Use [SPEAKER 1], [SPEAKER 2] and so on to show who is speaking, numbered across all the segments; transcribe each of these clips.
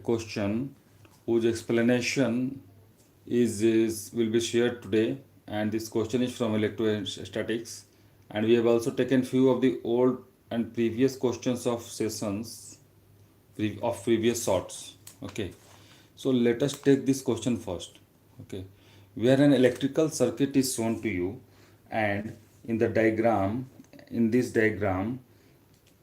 [SPEAKER 1] question whose explanation is will be shared today, and this question is from electrostatics, and we have also taken few of the old and previous questions of sessions of previous sorts. Okay, so let us take this question first. Okay, where an electrical circuit is shown to you, and in the diagram, in this diagram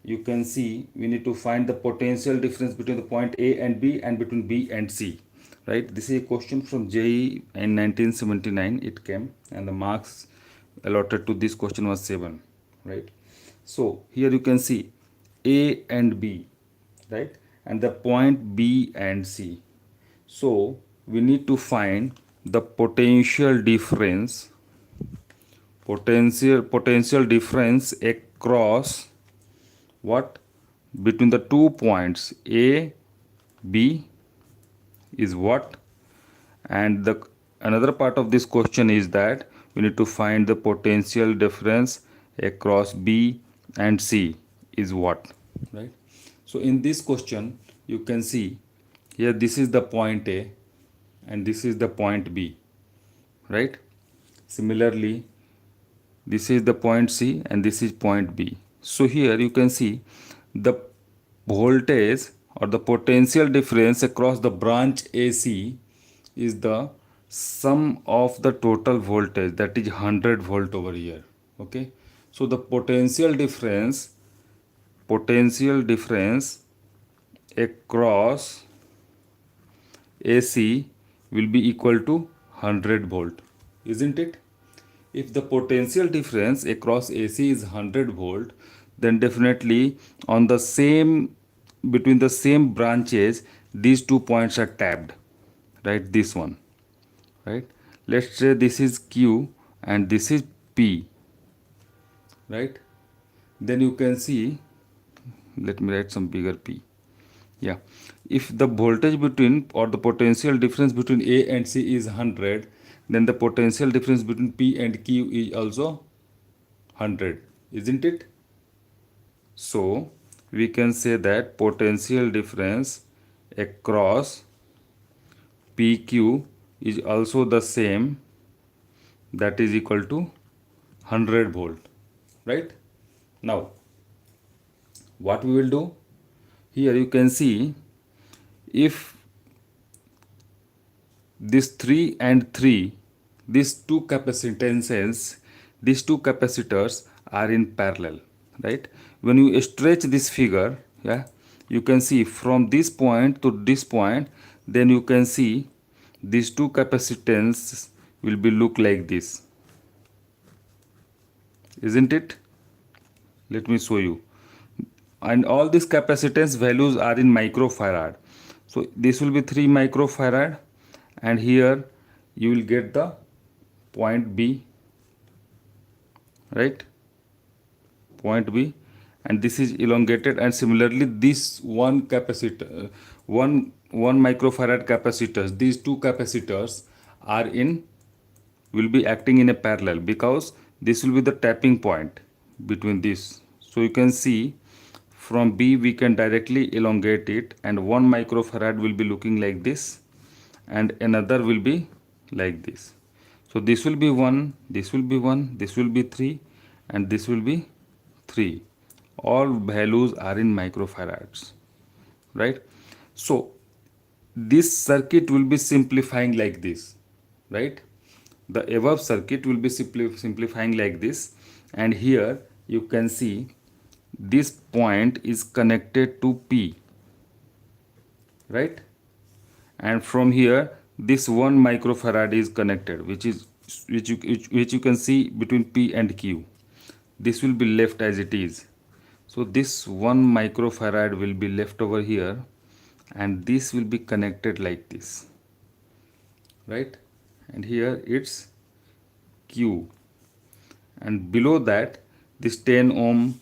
[SPEAKER 1] you can see we need to find the potential difference between the point A and B and between B and C. Right, this is a question from JEE in 1979 it came, and the marks allotted to this question was 7. Right, so here you can see A and B, right, and the point B and C. So we need to find the potential difference across what, between the 2 points A, B is what, and the another part of this question is that we need to find the potential difference across B and C is what, right? So in this question you can see here this is the point A and this is the point B, right? Similarly, this is the point C and this is point B. So here you can see the voltage or the potential difference across the branch AC is the sum of the total voltage, that is 100 volt over here. Okay, so the potential difference across AC will be equal to 100 volt, isn't it? If the potential difference across AC is 100 volt, then definitely on the same, between the same branches these 2 points are tapped, right? This one, right? Let's say this is Q and this is P, right? Then you can see, let me write some bigger P. Yeah, if the voltage between or the potential difference between A and C is 100, then the potential difference between P and Q is also 100, isn't it? So we can say that potential difference across PQ is also the same, that is equal to 100 volt, right? Now what we will do, here you can see if this 3 and 3, these two capacitances, these two capacitors are in parallel, right? When you stretch this figure, yeah, you can see from this point to this point, then you can see these two capacitance will be look like this, isn't it? Let me show you. And all these capacitance values are in microfarad. So this will be 3 microfarad, and here you will get the point B, right? Point B, and this is elongated, and similarly this one capacitor, one microfarad capacitors, these two capacitors are in, will be acting in a parallel, because this will be the tapping point between this. So you can see from B we can directly elongate it, and 1 microfarad will be looking like this and another will be like this. So this will be 1, this will be 1, this will be 3, and this will be 3. All values are in microfarads, right? So this circuit will be simplifying like this, right? The above circuit will be simplifying like this, and here you can see this point is connected to P, right? And from here this 1 microfarad is connected, which you can see between P and Q. This will be left as it is. So this 1 microfarad will be left over here, and this will be connected like this, right? And here it's Q, and below that this 10 ohm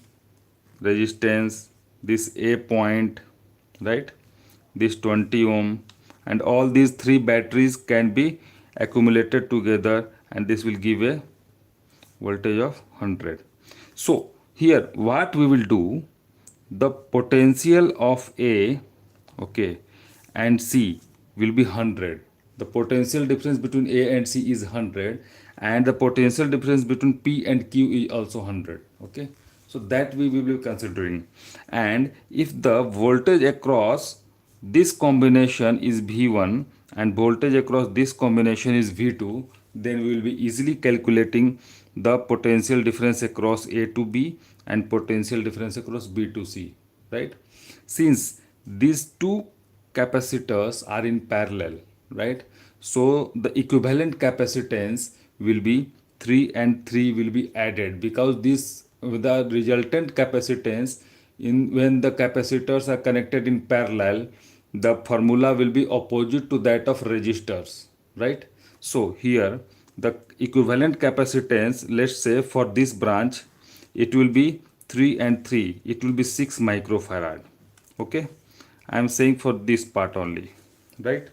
[SPEAKER 1] resistance, this A point, right, this 20 ohm, and all these 3 batteries can be accumulated together, and this will give a voltage of 100. So here what we will do, the potential of A, okay, and C will be 100. The potential difference between A and C is 100, and the potential difference between P and Q is also 100. Okay, so that we will be considering. And if the voltage across this combination is V1 and voltage across this combination is V2, then we will be easily calculating the potential difference across A to B and potential difference across B to C, right? Since these two capacitors are in parallel, right? So the equivalent capacitance will be 3 and 3 will be added, because this the resultant capacitance in when the capacitors are connected in parallel, the formula will be opposite to that of resistors, right? So here the equivalent capacitance, let's say for this branch, it will be 3 and 3, it will be 6 microfarad. Okay, I am saying for this part only, right?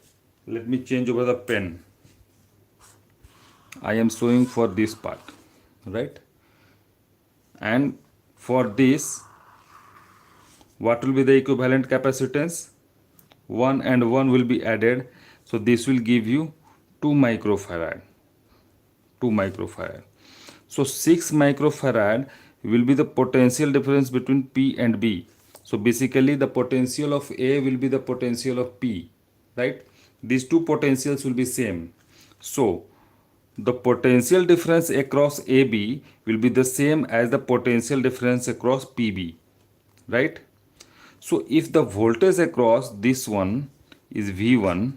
[SPEAKER 1] Let me change over the pen. I am showing for this part, right? And for this, what will be the equivalent capacitance? 1 and 1 will be added, so this will give you 2 microfarad. 2 microfarad. So 6 microfarad will be the potential difference between P and B. So basically the potential of A will be the potential of P, right? These two potentials will be same. So the potential difference across AB will be the same as the potential difference across PB, right? So if the voltage across this one is V1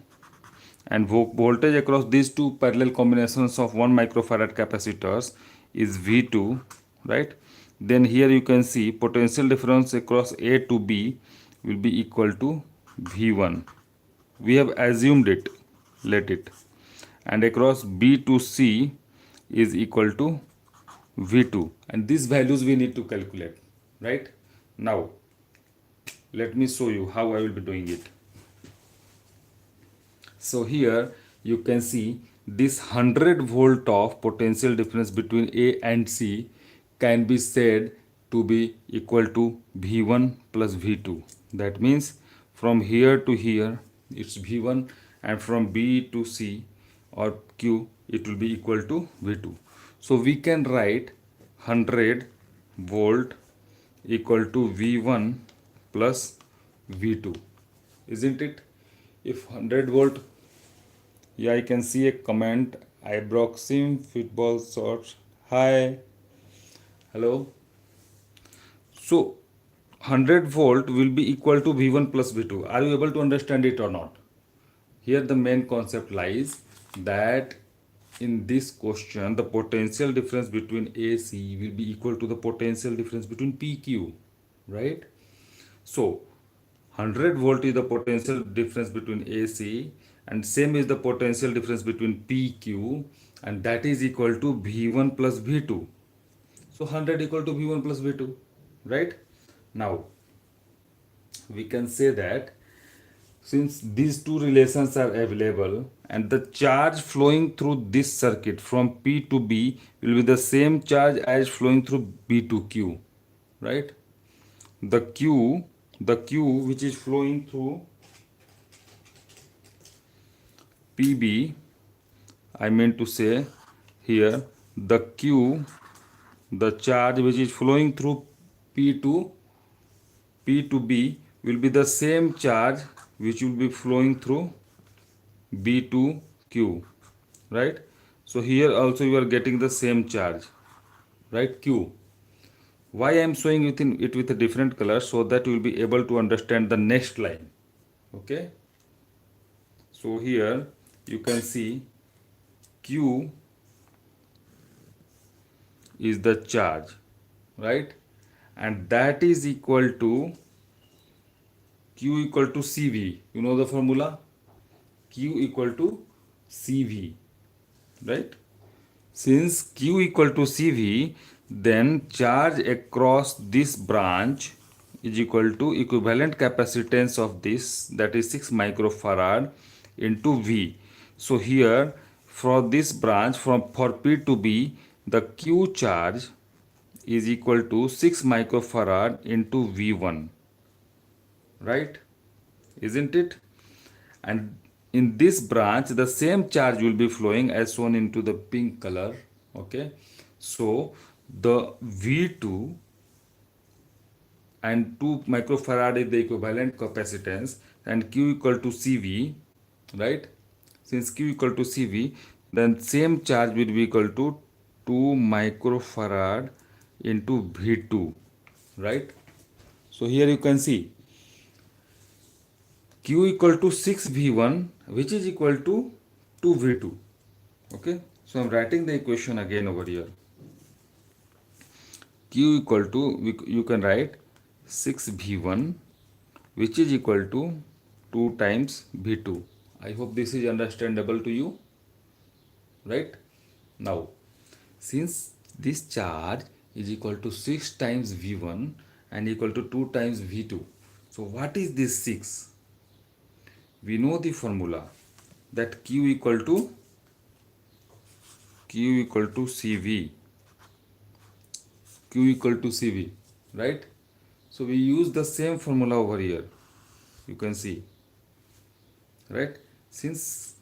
[SPEAKER 1] and voltage across these two parallel combinations of 1 microfarad capacitors is V2, right? Then here you can see potential difference across A to B will be equal to V1. We have assumed it, let it. And across B to C is equal to V2. And these values we need to calculate, right? Now, let me show you how I will be doing it. So here you can see this 100 volt of potential difference between A and C can be said to be equal to V1 plus V2. That means from here to here it's V1, and from B to C or Q it will be equal to V2. So we can write 100 volt equal to V1 plus V2, isn't it? If 100 volt, yeah, I can see a comment. Ibroxim football shorts. Hi, hello. So 100 volt will be equal to V1 plus V2. Are you able to understand it or not? Here the main concept lies that in this question the potential difference between AC will be equal to the potential difference between PQ, right? So 100 volt is the potential difference between AC, and same is the potential difference between PQ, and that is equal to V1 plus V2. So 100 equal to V1 plus V2, right? Now we can say that since these two relations are available and the charge flowing through this circuit from P to B will be the same charge as flowing through B to Q, right? The Q which is flowing through PB, I meant to say here the Q, the charge which is flowing through P to B will be the same charge which will be flowing through B to Q, right? So here also you are getting the same charge, right? Q. Why I am showing it with a different color, so that you will be able to understand the next line. Okay. So here you can see Q is the charge, right? And that is equal to Q equal to CV. You know the formula? Q equal to CV, right? Since Q equal to CV, then charge across this branch is equal to equivalent capacitance of this, that is 6 microfarad into V. So here for this branch for P to B, the Q charge is equal to 6 microfarad into V1, right? Isn't it? and in this branch the same charge will be flowing as shown into the pink color. Okay, so the V2 and 2 microfarad is the equivalent capacitance, and Q equal to CV, right? Since Q equal to CV, then same charge will be equal to 2 microfarad into V2, right? So here you can see Q equal to 6V1, which is equal to 2V2. Okay, so I'm writing the equation again over here. Q equal to, you can write 6V1, which is equal to 2 times V2. I hope this is understandable to you, right? Now, since this charge is equal to 6 times V1 and equal to 2 times V2, so what is this 6? We know the formula that Q equal to CV. Q equal to CV, right? So we use the same formula over here. You can see, right? Since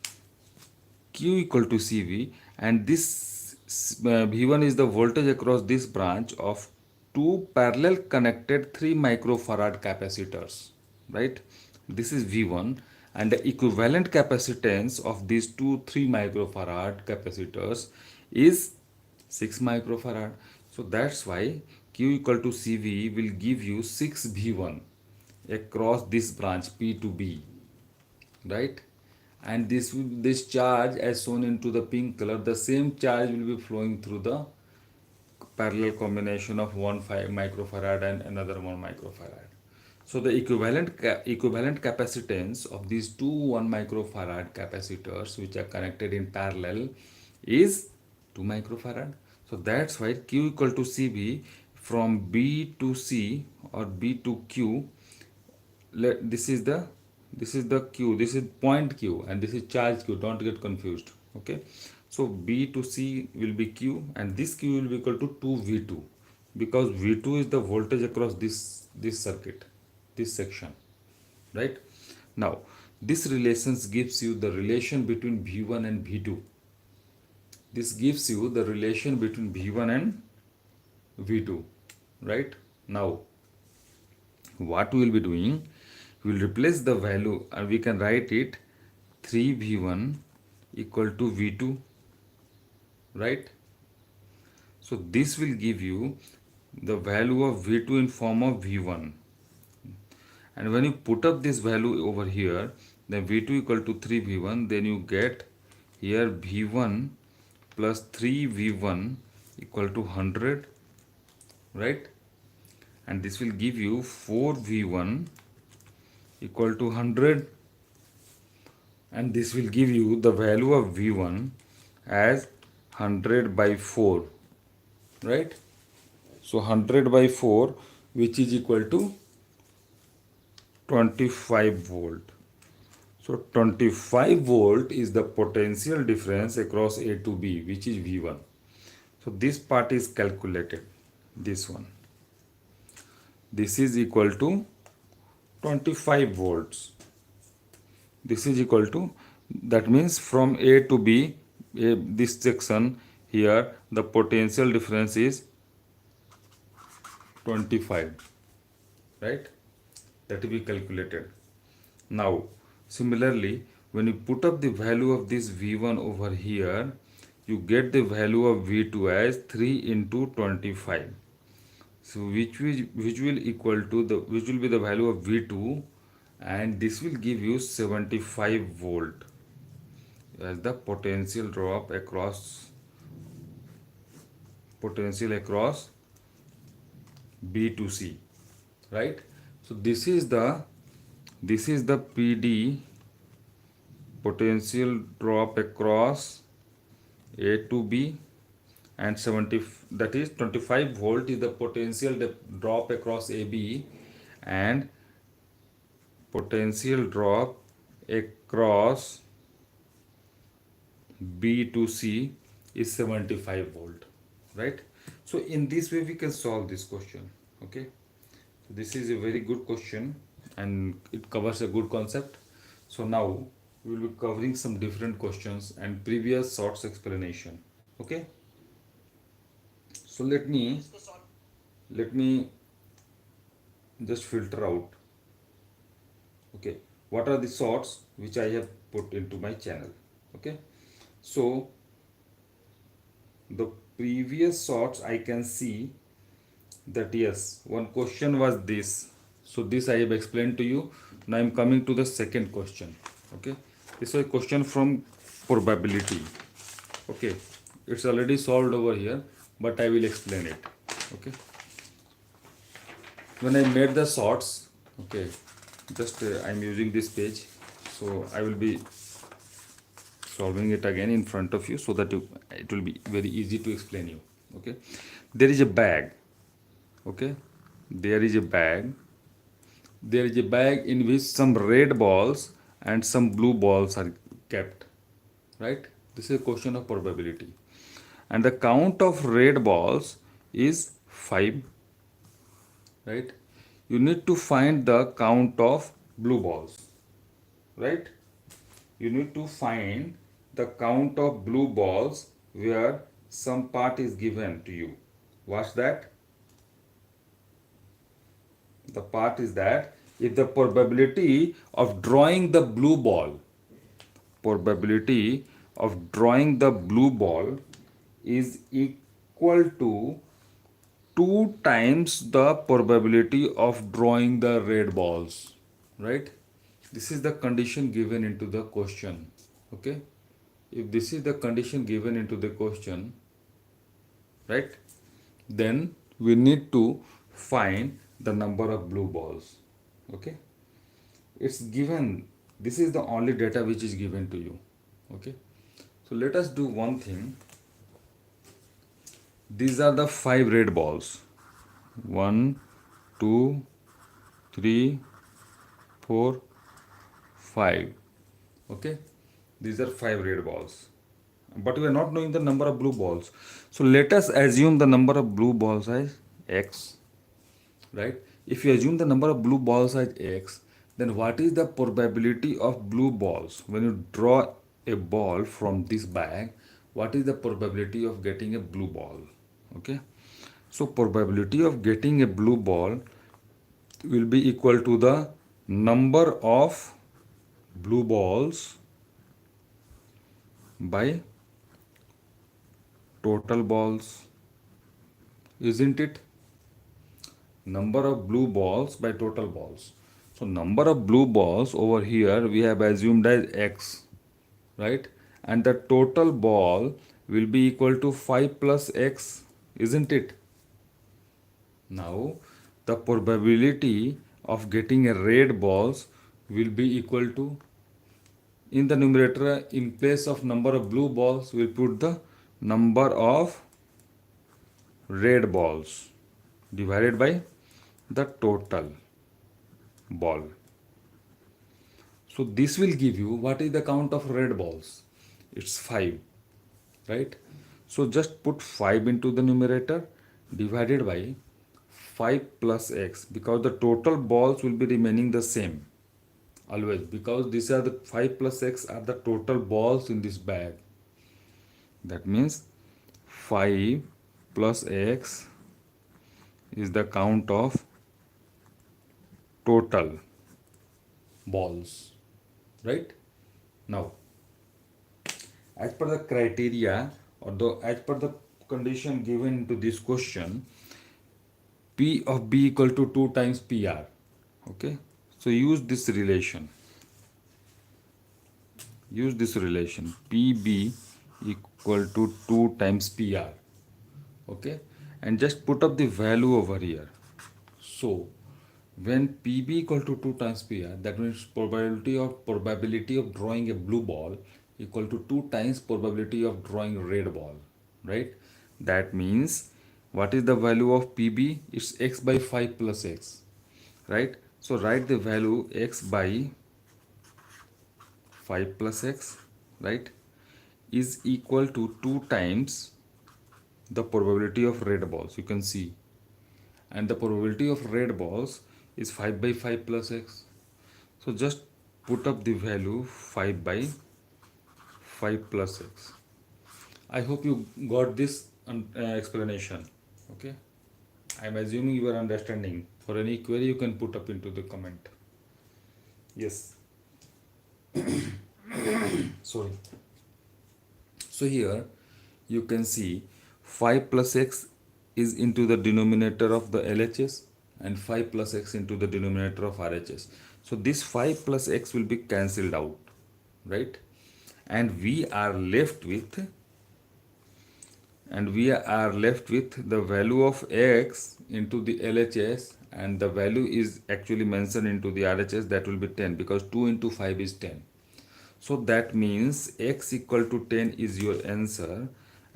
[SPEAKER 1] Q equal to CV and this V1 is the voltage across this branch of two parallel connected 3 microfarad capacitors, right? This is V1, and the equivalent capacitance of these two 3 microfarad capacitors is 6 microfarad. So that's why Q equal to CV will give you 6 V1 across this branch P to B, right? And this charge as shown into the pink color, the same charge will be flowing through the parallel combination of 1 5 microfarad and another 1 microfarad. So the equivalent capacitance of these two 1 microfarad capacitors which are connected in parallel is 2 microfarad. So that's why Q equal to CB from B to C or B to Q. This is the Q, this is point Q, and this is charge Q. Don't get confused. Okay, so B to C will be Q, and this Q will be equal to 2V2, because V2 is the voltage across this circuit, this section, right? Now this relations gives you the relation between V1 and V2. This gives you the relation between V1 and V2, right? Now what we will be doing, we will replace the value and we can write it 3V1 equal to V2, right? So this will give you the value of V2 in form of V1, and when you put up this value over here, then V2 equal to 3V1, then you get here V1 plus 3V1 equal to 100, right? And this will give you 4V1 equal to 100, and this will give you the value of V1 as 100 by 4, right? So 100 by 4, which is equal to 25 volt. So 25 volt is the potential difference across A to B, which is V1. So this part is calculated, this one. This is equal to 25 volts. This is equal to, that means from A to B, this section here, the potential difference is 25, right? That will be calculated. Now similarly, when you put up the value of this V1 over here, you get the value of V2 as 3 into 25. So which will equal to the, which will be the value of V2, and this will give you 75 volt as the potential drop across B to C, right? So this is the PD, potential drop across A to B, and 70, that is 25 volt is the potential drop across AB, and potential drop across B to C is 75 volt, right? So in this way we can solve this question. Okay, so this is a very good question and it covers a good concept. So now we will be covering some different questions and previous sorts explanation. Okay. So let me just filter out. Okay. What are the sorts which I have put into my channel? Okay. So the previous sorts I can see that yes, one question was this. So this I have explained to you. Now I am coming to the second question. Okay. This is a question from probability. Okay, it's already solved over here, but I will explain it. Okay, when I made the sorts, okay, just I'm using this page, so I will be solving it again in front of you so that it will be very easy to explain you. Okay, there is a bag. Okay, there is a bag. There is a bag in which some red balls and some blue balls are kept. Right? This is a question of probability. And the count of red balls is 5, right? You need to find the count of blue balls, right? You need to find the count of blue balls where some part is given to you. What's that? The part is that if the probability of drawing the blue ball, probability of drawing the blue ball is equal to 2 times the probability of drawing the red balls, right? This is the condition given into the question. Okay, if this is the condition given into the question, right, then we need to find the number of blue balls. Okay, it's given. This is the only data which is given to you. Okay, so let us do one thing. These are the 5 red balls. 1, 2, 3, 4, 5. Okay, these are 5 red balls, but we are not knowing the number of blue balls. So let us assume the number of blue balls as x, right? If you assume the number of blue balls as x, then what is the probability of blue balls when you draw a ball from this bag? What is the probability of getting a blue ball? Okay, so probability of getting a blue ball will be equal to the number of blue balls by total balls, isn't it? Number of blue balls by total balls. So number of blue balls over here we have assumed as x, right? And the total ball will be equal to 5 plus x, isn't it? Now the probability of getting a red balls will be equal to, in the numerator in place of number of blue balls we put the number of red balls divided by the total ball. So this will give you what is the count of red balls. It's 5, right? So just put 5 into the numerator divided by 5 plus x, because the total balls will be remaining the same always, because these are the 5 plus x are the total balls in this bag. That means 5 plus x is the count of total balls, right? Now as per the criteria, or as per the condition given to this question, P of B equal to 2 times PR. Okay, so use this relation. Use this relation PB equal to 2 times PR. Okay, and just put up the value over here. So when PB equal to 2 times PR, that means probability of drawing a blue ball equal to 2 times probability of drawing red ball, right? That means what is the value of PB? It's x by 5 plus x, right? So write the value x by 5 plus x, right, is equal to 2 times the probability of red balls. You can see, and the probability of red balls is 5 by 5 plus x. So just put up the value 5 by 5 plus x. I hope you got this explanation. Okay. I'm assuming you are understanding. For any query, you can put up into the comment. Yes. Sorry. So here you can see 5 plus x is into the denominator of the LHS and 5 plus x into the denominator of RHS. So this 5 plus x will be cancelled out, right? And we are left with the value of x into the LHS, and the value is actually mentioned into the RHS, that will be 10 because 2 into 5 is 10. So that means x equal to 10 is your answer,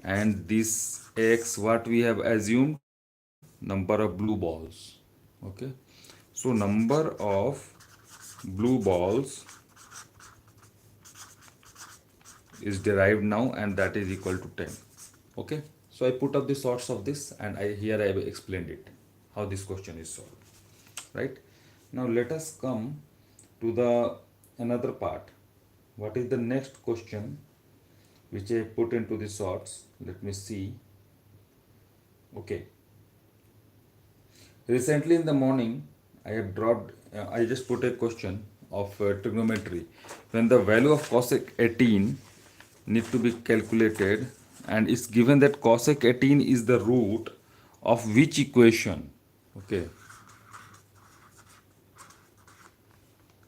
[SPEAKER 1] and this x what we have assumed, number of blue balls. Okay, so number of blue balls is derived now, and that is equal to 10. Okay, so I put up the sorts of this, and I have explained it how this question is solved, right? Now let us come to the another part. What is the next question which I put into the sorts? Let me see. Okay, recently in the morning I just put a question of trigonometry, when the value of cosec 18 need to be calculated, and it's given that cosec 18 is the root of which equation. Okay,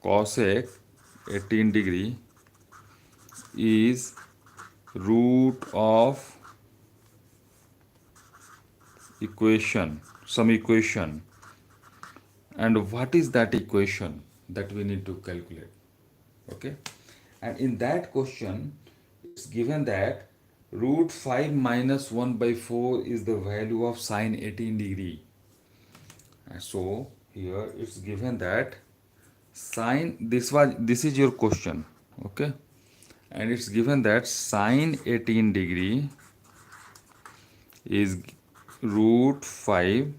[SPEAKER 1] cosec 18 degree is root of some equation, and what is that equation that we need to calculate. Okay, and in that question it's given that root 5 minus 1 by 4 is the value of sine 18 degree. And so here it's given that sine, this is your question. Okay, and it's given that sine 18 degree is root 5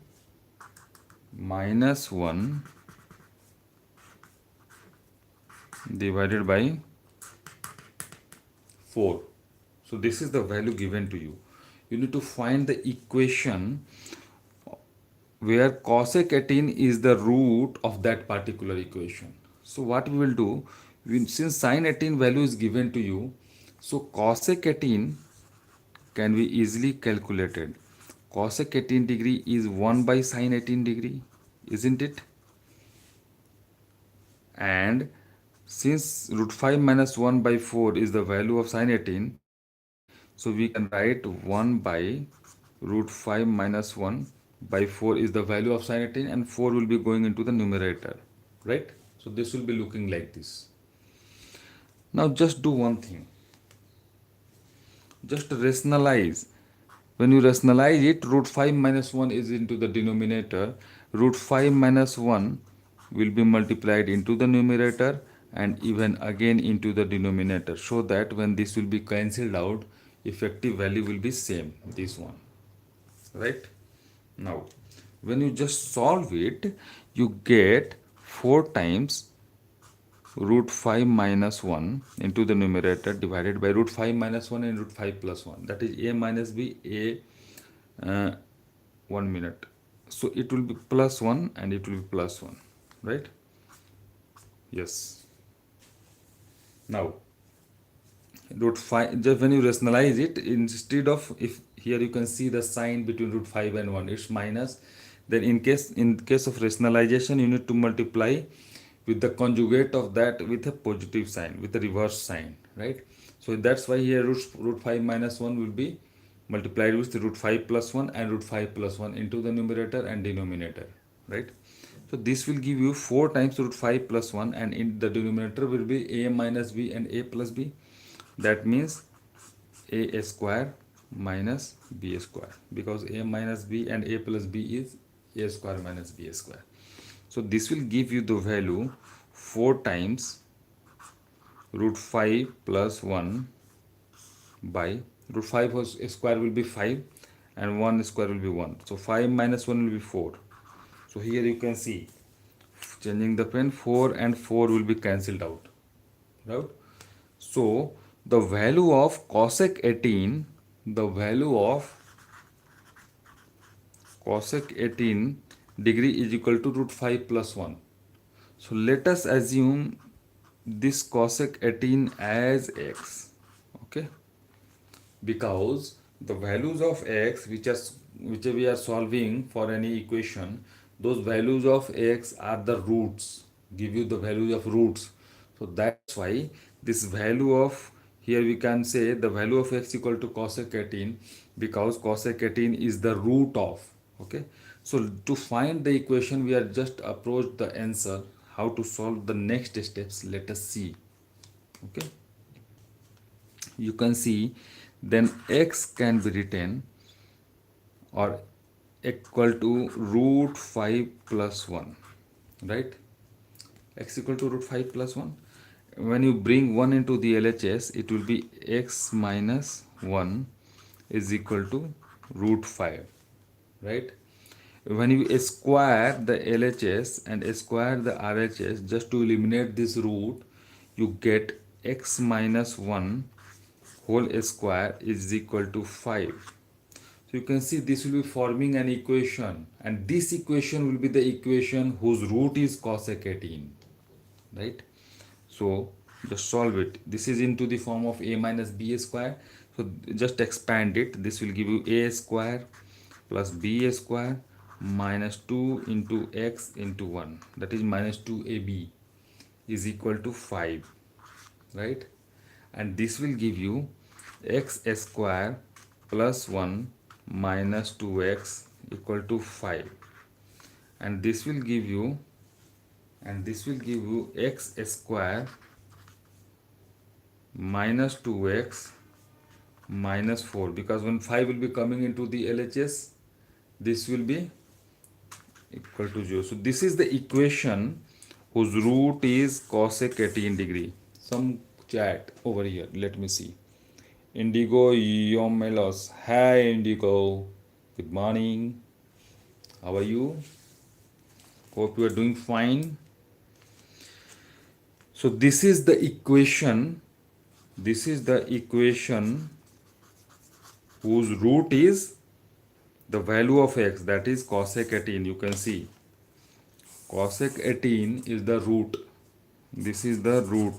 [SPEAKER 1] minus 1 divided by 4. So this is the value given to you. You need to find the equation where cosec 18 is the root of that particular equation. So what we will do, since sine 18 value is given to you, so cosec 18 can be easily calculated. Cosec 18 degree is 1 by sine 18 degree, isn't it? And since root 5 minus 1 by 4 is the value of sine 18, so we can write 1 by root 5 minus 1 by 4 is the value of sine 18, and 4 will be going into the numerator, right? So this will be looking like this. Now just do one thing. Just rationalize. When you rationalize it, root 5 minus 1 is into the denominator. Root 5 minus 1 will be multiplied into the numerator and even again into the denominator, so that when this will be cancelled out, effective value will be same, this one, right? Now when you just solve it, you get 4 times root 5 minus 1 into the numerator divided by root 5 minus 1 and root 5 plus 1, that is a minus b. 1 minute, so it will be plus 1 and it will be plus 1, right? Yes. Now root 5, just when you rationalize it, instead of, if here you can see the sign between root 5 and 1, it's minus, then in case of rationalization you need to multiply with the conjugate of that with a positive sign, with a reverse sign, right? So that's why here root 5 minus 1 will be multiplied with root 5 plus 1 and root 5 plus 1 into the numerator and denominator, right? So this will give you 4 times root 5 plus 1, and in the denominator will be a minus b and a plus b. That means a square minus b square, because a minus b and a plus b is a square minus b square. So this will give you the value 4 times root 5 plus 1 by root 5 square will be 5 and 1 square will be 1. So 5 minus 1 will be 4. So here you can see, changing the pen, 4 and 4 will be cancelled out. right? So the value of cosec 18, the value of cosec 18 degree is equal to root 5 plus 1. So let us assume this cosec 18 as x, okay? Because the values of x which we are solving for any equation, those values of x are the roots, give you the values of roots. So that's why this value of, here we can say the value of x equal to cosec 18, because cosec 18 is the root of, okay? So to find the equation we are just approach the answer. How to solve the next steps, let us see, okay? You can see then x can be written or equal to root 5 plus 1, right? X equal to root 5 plus 1. When you bring 1 into the LHS, it will be x minus 1 is equal to root 5, right? When you square the LHS and square the RHS, just to eliminate this root, you get x minus 1 whole square is equal to 5. So you can see this will be forming an equation, and this equation will be the equation whose root is cosec 18, right? So just solve it. This is into the form of a minus b square. So just expand it. This will give you a square plus b square minus 2 into x into 1, that is minus 2ab is equal to 5, right? And this will give you x square plus 1 minus 2x equal to 5, and this will give you, x square minus 2x minus 4, because when 5 will be coming into the LHS, this will be equal to 0. So this is the equation whose root is cosec 18 degree. Some chat over here, let me see. Indigo Yomelos. Hi Indigo. Good morning. How are you? Hope you are doing fine. So this is the equation. This is the equation whose root is the value of x, that is cosec 18. You can see cosec 18 is the root. This is the root.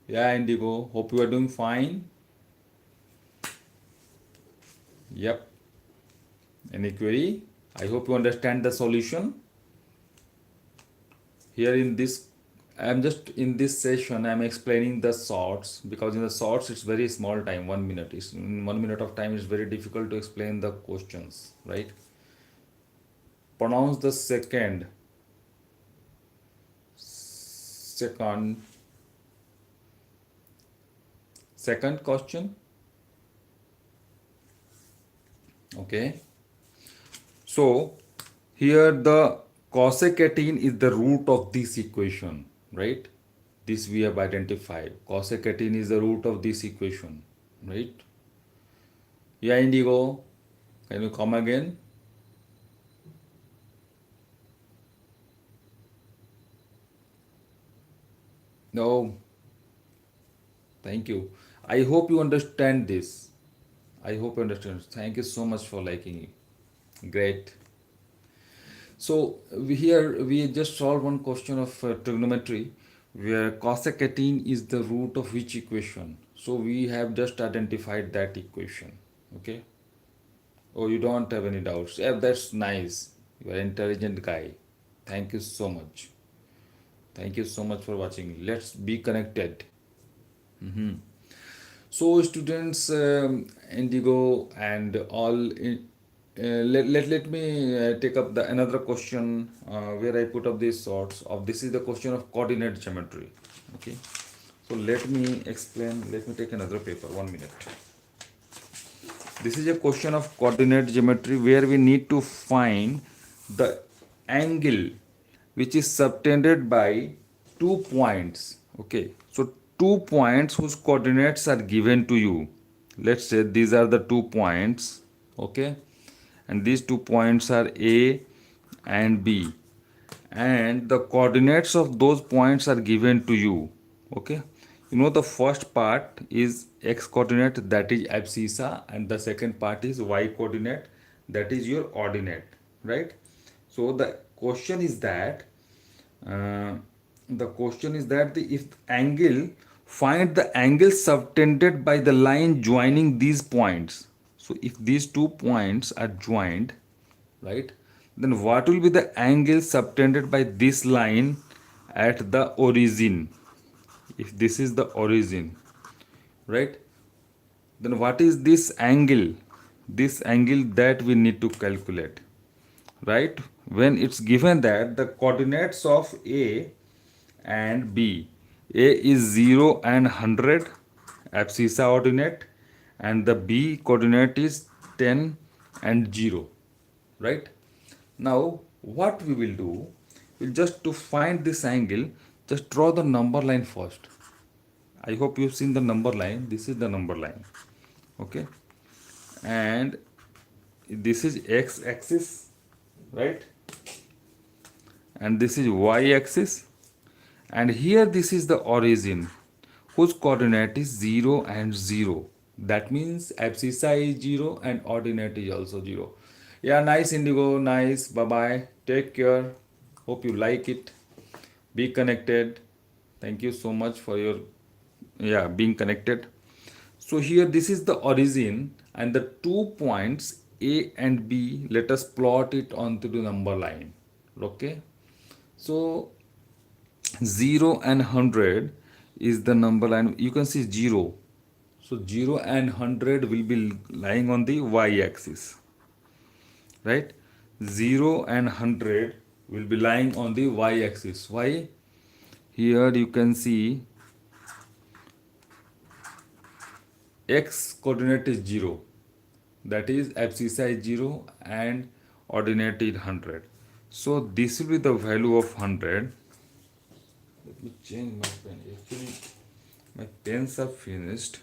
[SPEAKER 1] Yeah, Indigo. Hope you are doing fine. Yep. Any query? I hope you understand the solution. Here in this, I am just in this session I am explaining the sorts, because in the sorts it's very small time, 1 minute. It's in 1 minute of time it's very difficult to explain the questions, right? Pronounce the second second question. Okay, so here the cosec 18 is the root of this equation, right? This we have identified. Cosec 18 is the root of this equation, right? Yeah, Indigo, can you come again? No, thank you. I hope you understand this. I hope you understand. Thank you so much for liking it. Great. So here we just solved one question of trigonometry, where cosec 18 is the root of which equation. So we have just identified that equation. Okay. Oh, you don't have any doubts. Yeah, that's nice. You are an intelligent guy. Thank you so much. Thank you so much for watching. Let's be connected. So students, Indigo and all, let me take up the another question where I put up these sorts of, this is the question of coordinate geometry. Okay, so let me explain. Let me take another paper. 1 minute. This is a question of coordinate geometry where we need to find the angle which is subtended by 2 points. Okay, so 2 points whose coordinates are given to you. Let's say these are the 2 points. Okay, and these 2 points are A and B, and the coordinates of those points are given to you. Okay, you know the first part is x coordinate, that is abscissa, and the second part is y coordinate, that is your ordinate, right? So the question is that uh, if angle, find the angle subtended by the line joining these points. So if these two points are joined, right, then what will be the angle subtended by this line at the origin? If this is the origin, right, then what is this angle? This angle that we need to calculate, right? When it's given that the coordinates of A and B, A is 0 and 100, abscissa ordinate, and the B coordinate is 10 and 0, right? Now what we will do, we'll just to find this angle, just draw the number line first. I hope you've seen the number line. This is the number line, okay, and this is x axis, right, and this is y axis, and here this is the origin whose coordinate is 0 and 0. That means abscissa is 0 and ordinate is also 0. Yeah, nice Indigo, nice. Bye bye, take care, hope you like it. Be connected. Thank you so much for your, yeah, being connected. So here this is the origin, and the 2 points A and B, let us plot it onto the number line. Okay, so 0 and 100 is the number line. You can see 0. So 0 and 100 will be lying on the y axis, right? 0 and 100 will be lying on the y axis. Why? Here you can see x coordinate is 0, that is abscissa is 0 and ordinate is 100. So this will be the value of 100. Let me change my pen. Actually, my pens are finished.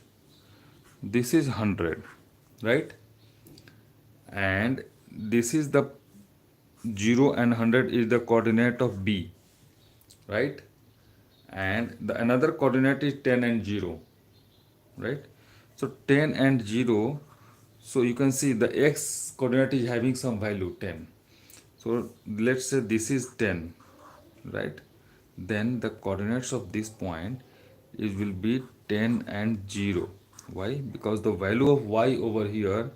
[SPEAKER 1] This is 100, right? And this is the 0 and 100 is the coordinate of B, right? And the another coordinate is 10 and 0, right? So 10 and 0, so you can see the x coordinate is having some value 10. So let's say this is 10, right? Then the coordinates of this point, it will be 10 and 0. Why? Because the value of y over here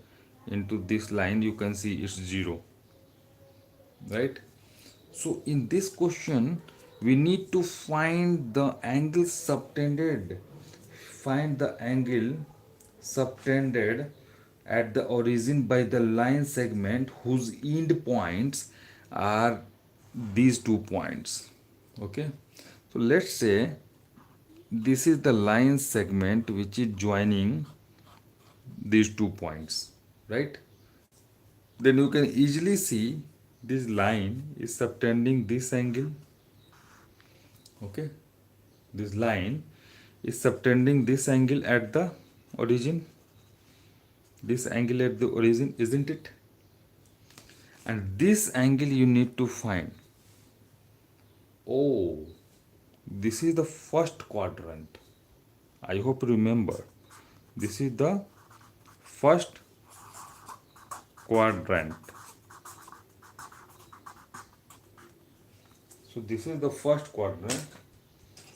[SPEAKER 1] into this line, you can see it's 0, right? So in this question, we need to find the angle subtended. Find the angle subtended at the origin by the line segment whose end points are these 2 points. Okay, so let's say this is the line segment which is joining these 2 points, right? Then you can easily see this line is subtending this angle. Okay, this line is subtending this angle at the origin, this angle at the origin, isn't it? And this angle you need to find. Oh, this is the first quadrant. I hope you remember, this is the first quadrant. So this is the first quadrant,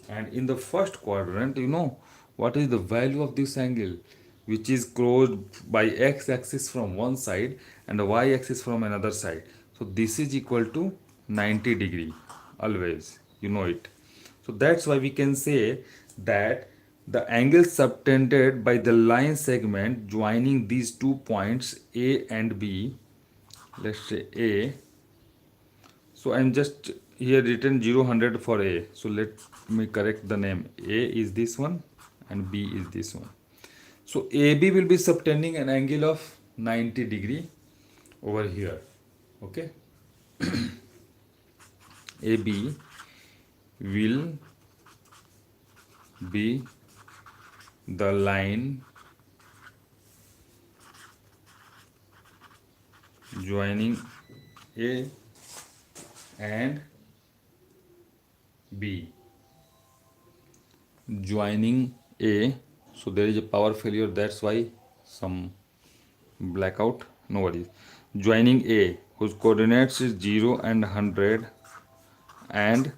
[SPEAKER 1] and in the first quadrant, you know what is the value of this angle, which is closed by x-axis from one side and the y-axis from another side. So this is equal to 90 degree, always, you know it. So that's why we can say that the angle subtended by the line segment joining these 2 points A and B, let's say A. So I'm just here written 0 100 for A. So let me correct the name. A is this one and B is this one. So AB will be subtending an angle of 90 degree over here. Okay. AB will be the line joining A and B. Joining A, so there is a power failure, that's why some blackout, no worries. Joining A whose coordinates is 0 and 100, and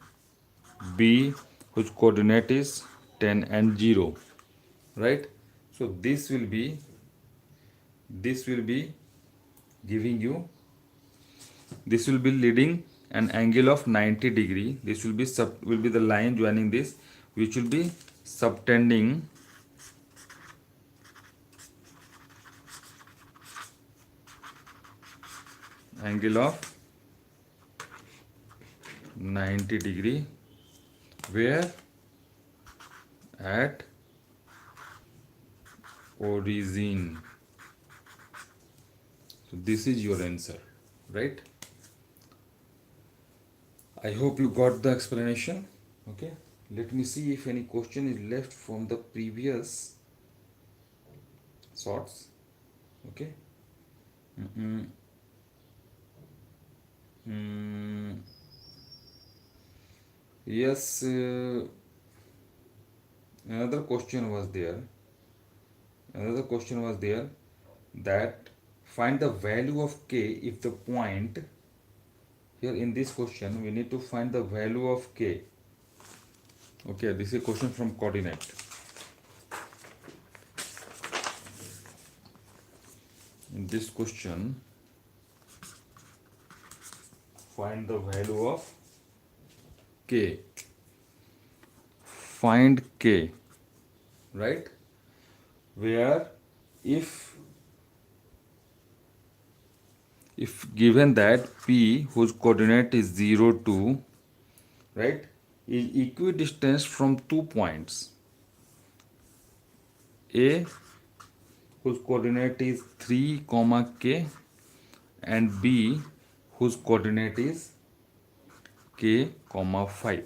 [SPEAKER 1] B whose coordinate is 10 and 0, right? So this will be giving you, this will be leading an angle of 90 degree. This will be the line joining this, which will be subtending angle of 90 degree, where at origin. So this is your answer, right? I hope you got the explanation. Okay, let me see if any question is left from the previous sorts. Okay. Mm, mm, yes, another question was there. Another question was there that find the value of k if the point, here in this question we need to find the value of k. Okay, this is a question from coordinate. In this question, find the value of k. Find k, right? Where if given that p whose coordinate is 0 2, right, is equidistant from 2 points, a whose coordinate is 3 comma k, and b whose coordinate is k comma 5.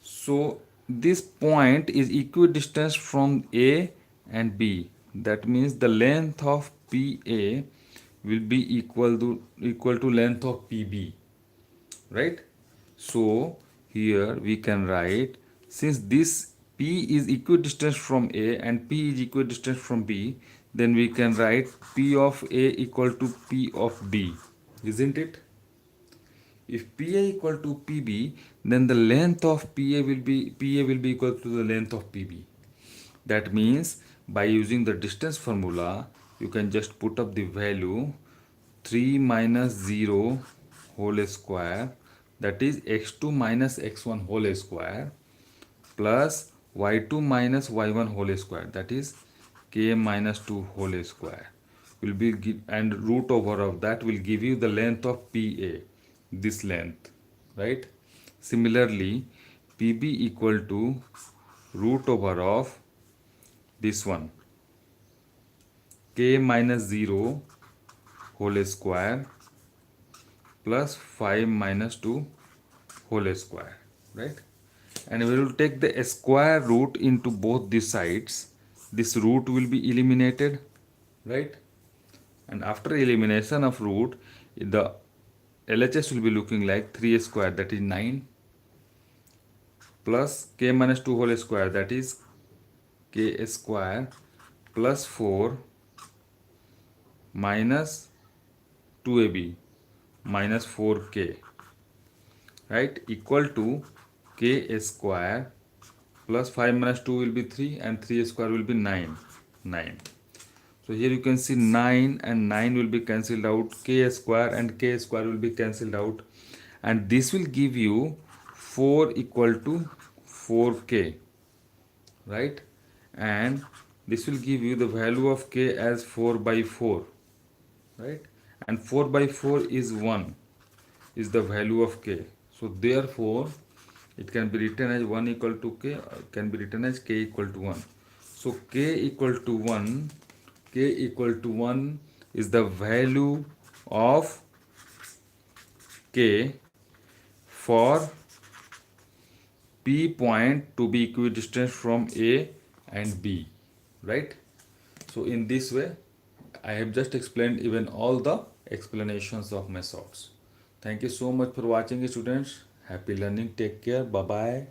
[SPEAKER 1] So this point is equidistant from a and b. That means the length of pa will be equal to length of pb, right? So here we can write, since this p is equidistant from a and p is equidistant from b, then we can write p of a equal to p of b, isn't it? If pa equal to pb, then the length of pa will be equal to the length of pb. That means by using the distance formula, you can just put up the value 3 minus 0 whole square, that is x2 minus x1 whole square, plus y2 minus y1 whole square, that is k minus 2 whole square, will be and root over of that will give you the length of pa, this length, right? Similarly, pb equal to root over of this one, k minus 0 whole square plus 5 minus 2 whole square, right? And we will take the square root into both these sides. This root will be eliminated, right? And after elimination of root, the LHS will be looking like 3 square, that is 9, plus k minus 2 whole square, that is k square, plus 4 minus 2ab minus 4k, right, equal to k square plus 5 minus 2 will be 3, and 3 square will be 9. So here you can see 9 and 9 will be cancelled out, k square and k square will be cancelled out, and this will give you 4 equal to 4k, right? And this will give you the value of k as 4 by 4, right? And 4 by 4 is 1, is the value of k. So therefore it can be written as 1 equal to k, can be written as k equal to 1. So k equal to 1, k equal to 1 is the value of k for p point to be equidistant from a and b, right? So in this way I have just explained even all the explanations of methods. Thank you so much for watching, students. Happy learning. Take care. Bye bye.